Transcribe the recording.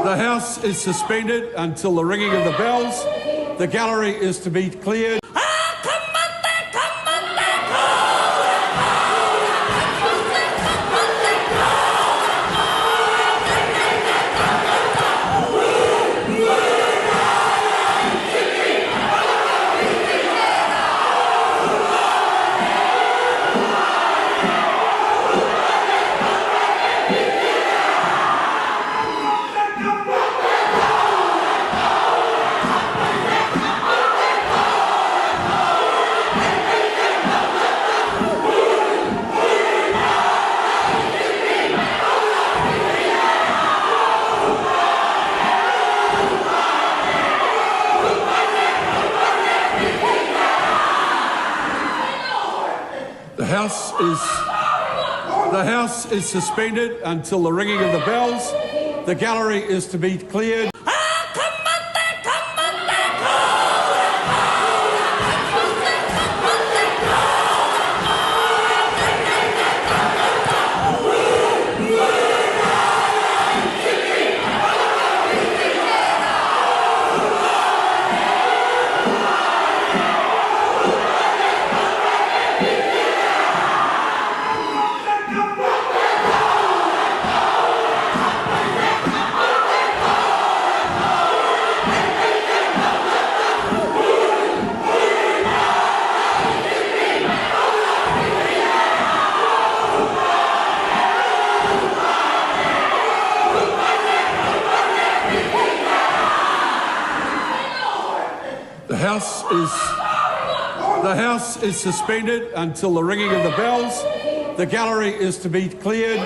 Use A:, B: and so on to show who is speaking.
A: The House is suspended until the ringing of the bells. The gallery is to be cleared. The House is suspended until the ringing of the bells. The gallery is to be cleared. The House is suspended until the ringing of the bells. The gallery is to be cleared.